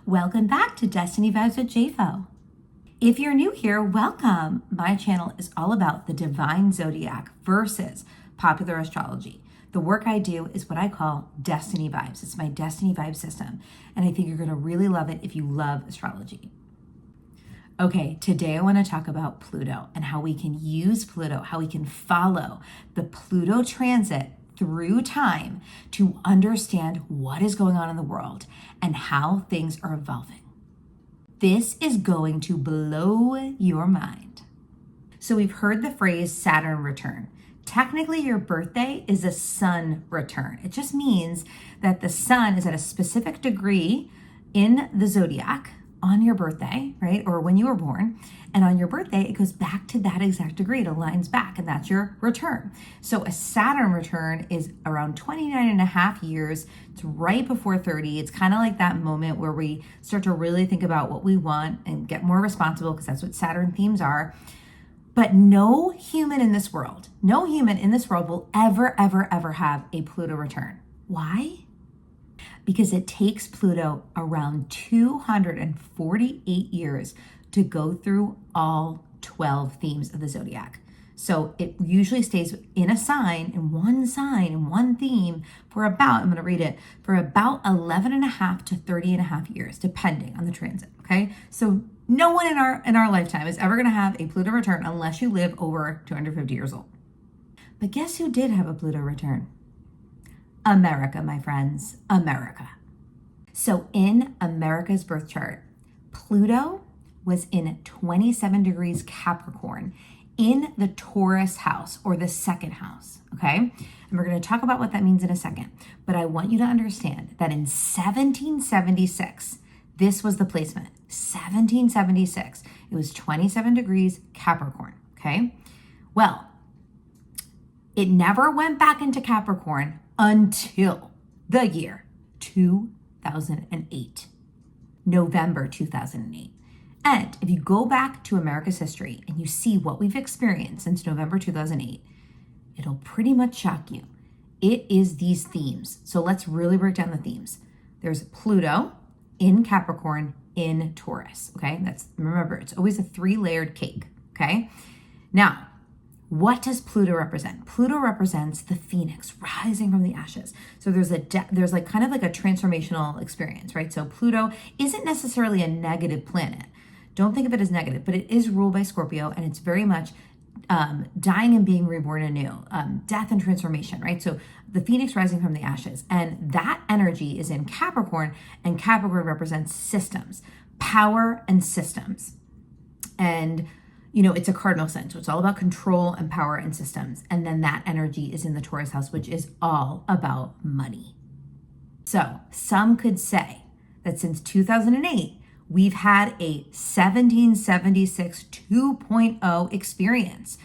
Welcome back to Destiny Vibes with JFO. If you're new here, welcome. My channel is all about the divine zodiac versus popular astrology. The work I do is what I call Destiny Vibes. It's my Destiny Vibe system, and I think you're going to really love it if you love astrology. Okay, today I want to talk about Pluto and how we can use Pluto, how we can follow the Pluto transit through time to understand what is going on in the world and how things are evolving. This is going to blow your mind. So we've heard the phrase Saturn return. Technically, your birthday is a sun return. It just means that the sun is at a specific degree in the zodiac on your birthday, right? Or when you were born. And on your birthday, it goes back to that exact degree. It aligns back, and that's your return. So a Saturn return is around 29 and a half years. It's right before 30. It's kind of like that moment where we start to really think about what we want and get more responsible, because that's what Saturn themes are. But no human in this world will ever have a Pluto return. Why? Because it takes Pluto around 248 years to go through all 12 themes of the zodiac. So it usually stays in a sign, in one theme for about, I'm going to read it, for about 11 and a half to 30 and a half years, depending on the transit, okay? So no one in our lifetime is ever going to have a Pluto return unless you live over 250 years old. But guess who did have a Pluto return? America, my friends, America. So in America's birth chart, Pluto was in 27 degrees Capricorn in the Taurus house, or the second house, okay? And we're going to talk about what that means in a second. But I want you to understand that in 1776, this was the placement. 1776, it was 27 degrees Capricorn, okay? Well, it never went back into Capricorn until the year 2008, November 2008. And if you go back to America's history and you see what we've experienced since November 2008, it'll pretty much shock you. It is these themes. So let's really break down the themes. There's Pluto in Capricorn in Taurus, okay? Remember, it's always a 3-layered cake, okay? Now, what does Pluto represent? Pluto represents the phoenix rising from the ashes. So there's like kind of like a transformational experience, right? So Pluto isn't necessarily a negative planet. Don't think of it as negative, but it is ruled by Scorpio, and it's very much dying and being reborn anew, death and transformation, right? So the phoenix rising from the ashes, and that energy is in Capricorn, and Capricorn represents systems, power and systems. And it's a cardinal sign, so it's all about control and power and systems. And then that energy is in the Taurus house, which is all about money. So some could say that since 2008, we've had a 1776 2.0 experience.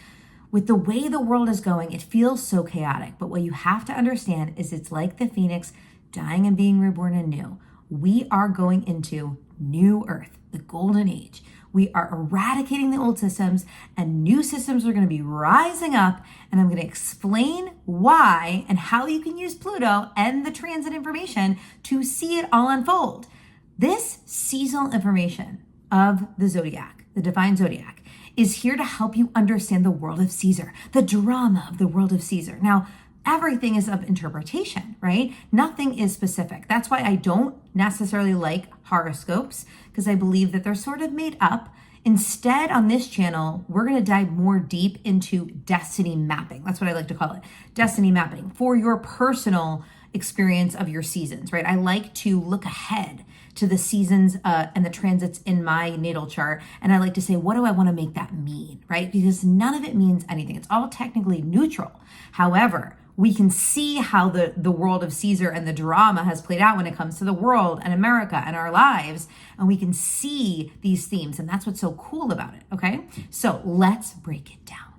With the way the world is going, it feels so chaotic. But what you have to understand is it's like the phoenix dying and being reborn anew. We are going into new earth, the golden age. We are eradicating the old systems, and new systems are going to be rising up. And I'm going to explain why and how you can use Pluto and the transit information to see it all unfold. This seasonal information of the zodiac, the divine zodiac, is here to help you understand the world of Caesar, the drama of the world of Caesar. Now, everything is of interpretation, right? Nothing is specific. That's why I don't necessarily like horoscopes, because I believe that they're sort of made up. Instead, on this channel, we're going to dive more deep into destiny mapping. That's what I like to call it, destiny mapping, for your personal experience of your seasons, right? I like to look ahead to the seasons and the transits in my natal chart. And I like to say, what do I want to make that mean, right? Because none of it means anything. It's all technically neutral. However, we can see how the world of Caesar and the drama has played out when it comes to the world and America and our lives. And we can see these themes. And that's what's so cool about it, okay? So let's break it down.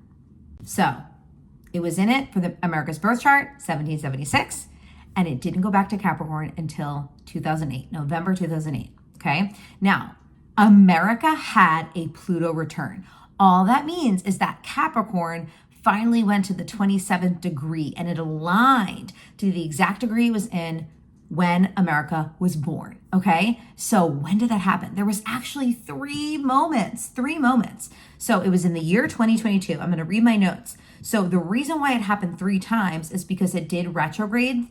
So it was in it for the America's birth chart, 1776. And it didn't go back to Capricorn until 2008, November 2008, okay? Now, America had a Pluto return. All that means is that Capricorn finally went to the 27th degree, and it aligned to the exact degree it was in when America was born, okay? So when did that happen? There was actually three moments. So it was in the year 2022. I'm gonna read my notes. So the reason why it happened 3 times is because it did retrograde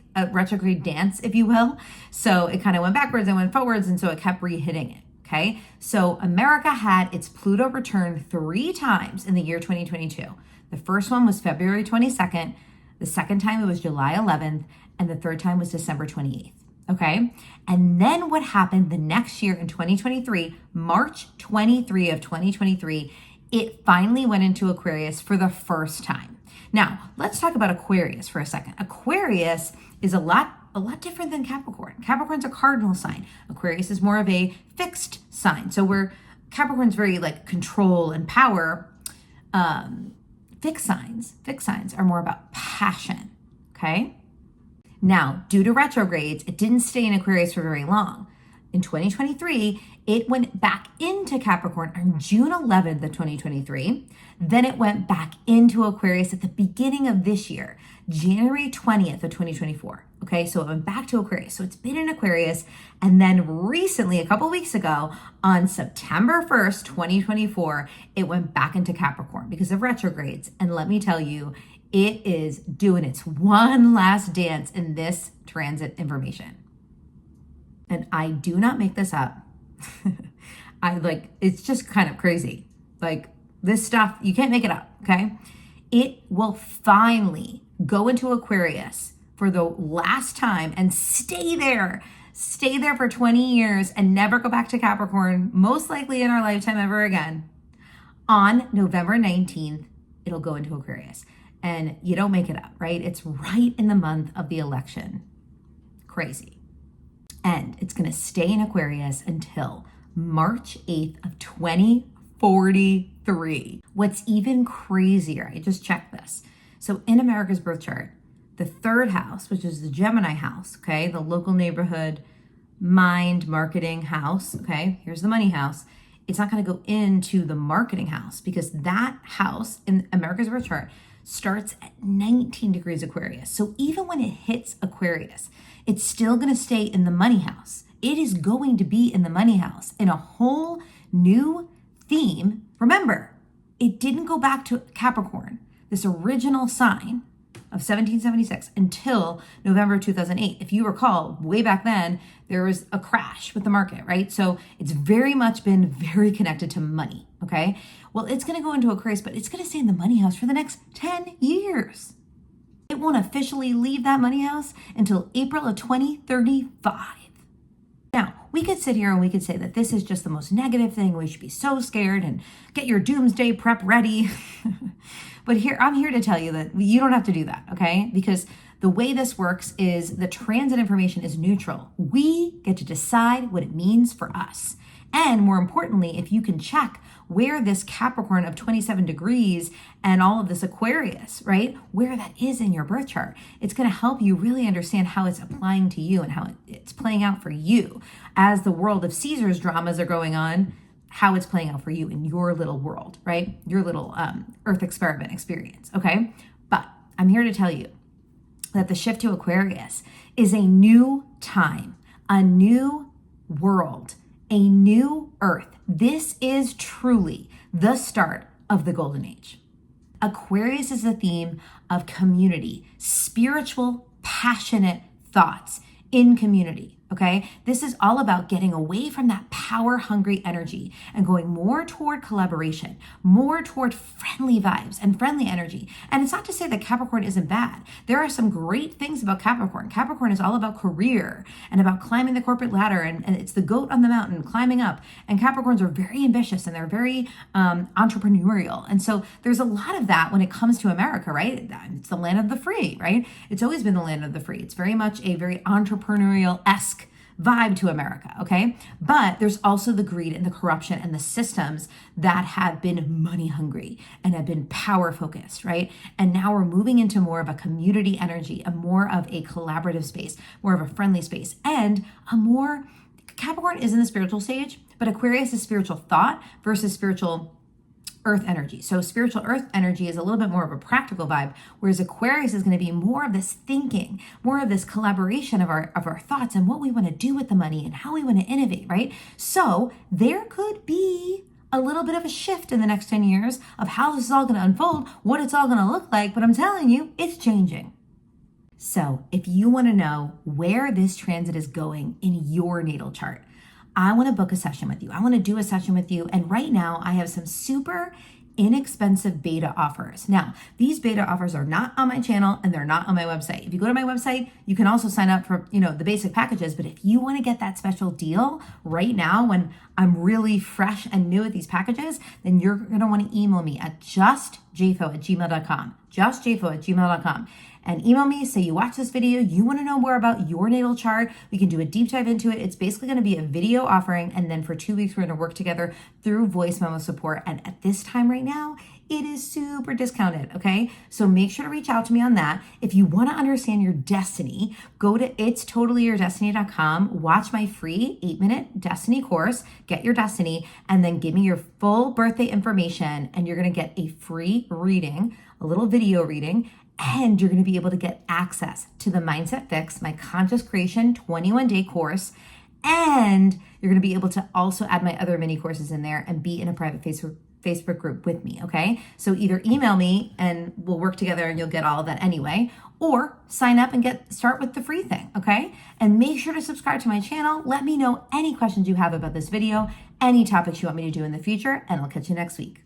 dance, if you will. So it kind of went backwards and went forwards, and so it kept re-hitting it, okay? So America had its Pluto return 3 times in the year 2022. The first one was February 22nd, the second time it was July 11th, and the third time was December 28th, okay? And then what happened the next year in 2023, March 23 of 2023, it finally went into Aquarius for the first time. Now, let's talk about Aquarius for a second. Aquarius is a lot different than Capricorn. Capricorn's a cardinal sign. Aquarius is more of a fixed sign. So Capricorn's very like control and power. Fixed signs are more about passion, okay? Now, due to retrogrades, it didn't stay in Aquarius for very long. In 2023, it went back into Capricorn on June 11th of 2023. Then it went back into Aquarius at the beginning of this year, January 20th of 2024. Okay, so it went back to Aquarius. So it's been in Aquarius. And then recently, a couple weeks ago, on September 1st, 2024, it went back into Capricorn because of retrogrades. And let me tell you, it is doing its one last dance in this transit information. And I do not make this up. It's just kind of crazy. Like this stuff, you can't make it up, okay? It will finally go into Aquarius for the last time and stay there for 20 years and never go back to Capricorn, most likely in our lifetime ever again. On November 19th, it'll go into Aquarius. And you don't make it up, right? It's right in the month of the election. Crazy. And it's going to stay in Aquarius until March 8th of 2043. What's even crazier, I just checked this. So in America's birth chart, the 3rd house, which is the Gemini house, okay, the local neighborhood, mind, marketing house, okay, here's the money house. It's not going to go into the marketing house because that house in America's birth chart starts at 19 degrees Aquarius. So even when it hits Aquarius, it's still going to stay in the money house. It is going to be in the money house in a whole new theme. Remember, it didn't go back to Capricorn, this original sign of 1776, until November 2008. If you recall, way back then, there was a crash with the market, right? So it's very much been very connected to money, okay? Well, it's going to go into Aquarius, but it's going to stay in the money house for the next 10 years. It won't officially leave that money house until April of 2035. Now, we could sit here and we could say that this is just the most negative thing. We should be so scared and get your doomsday prep ready. But I'm here to tell you that you don't have to do that, okay? Because the way this works is the transit information is neutral. We get to decide what it means for us. And more importantly, if you can check where this Capricorn of 27 degrees and all of this Aquarius, right, where that is in your birth chart, it's going to help you really understand how it's applying to you and how it's playing out for you as the world of Caesar's dramas are going on, how it's playing out for you in your little world, right? Your little Earth experiment experience, okay? But I'm here to tell you that the shift to Aquarius is a new time, a new world, a new Earth. This is truly the start of the Golden Age. Aquarius is a theme of community, spiritual, passionate thoughts in community, okay? This is all about getting away from that power-hungry energy and going more toward collaboration, more toward friendly vibes and friendly energy. And it's not to say that Capricorn isn't bad. There are some great things about Capricorn. Capricorn is all about career and about climbing the corporate ladder, and it's the goat on the mountain climbing up. And Capricorns are very ambitious and they're very entrepreneurial. And so there's a lot of that when it comes to America, right? It's the land of the free, right? It's always been the land of the free. It's very much a very entrepreneurial-esque vibe to America, okay? But there's also the greed and the corruption and the systems that have been money hungry and have been power focused, right? And now we're moving into more of a community energy, a more of a collaborative space, more of a friendly space, and Capricorn is in the spiritual stage, but Aquarius is spiritual thought versus spiritual earth energy. So spiritual earth energy is a little bit more of a practical vibe, whereas Aquarius is going to be more of this thinking, more of this collaboration of our thoughts and what we want to do with the money and how we want to innovate, right? So there could be a little bit of a shift in the next 10 years of how this is all going to unfold, what it's all going to look like, but I'm telling you, it's changing. So if you want to know where this transit is going in your natal chart, I want to book a session with you. I want to do a session with you. And right now I have some super inexpensive beta offers. Now, these beta offers are not on my channel and they're not on my website. If you go to my website, you can also sign up for, the basic packages. But if you want to get that special deal right now when I'm really fresh and new at these packages, then you're going to want to email me at justjfo@gmail.com, justjfo@gmail.com. And email me, say you watch this video, you want to know more about your natal chart. We can do a deep dive into it. It's basically going to be a video offering. And then for 2 weeks, we're going to work together through voice memo support. And at this time right now, it is super discounted, okay? So make sure to reach out to me on that. If you want to understand your destiny, go to itstotallyyourdestiny.com, watch my free 8-minute destiny course, get your destiny, and then give me your full birthday information. And you're going to get a free reading, a little video reading, and you're going to be able to get access to the Mindset Fix, my conscious creation 21-day course. And you're going to be able to also add my other mini courses in there and be in a private Facebook group with me, okay? So either email me and we'll work together and you'll get all of that anyway, or sign up and start with the free thing, okay? And make sure to subscribe to my channel. Let me know any questions you have about this video, any topics you want me to do in the future, and I'll catch you next week.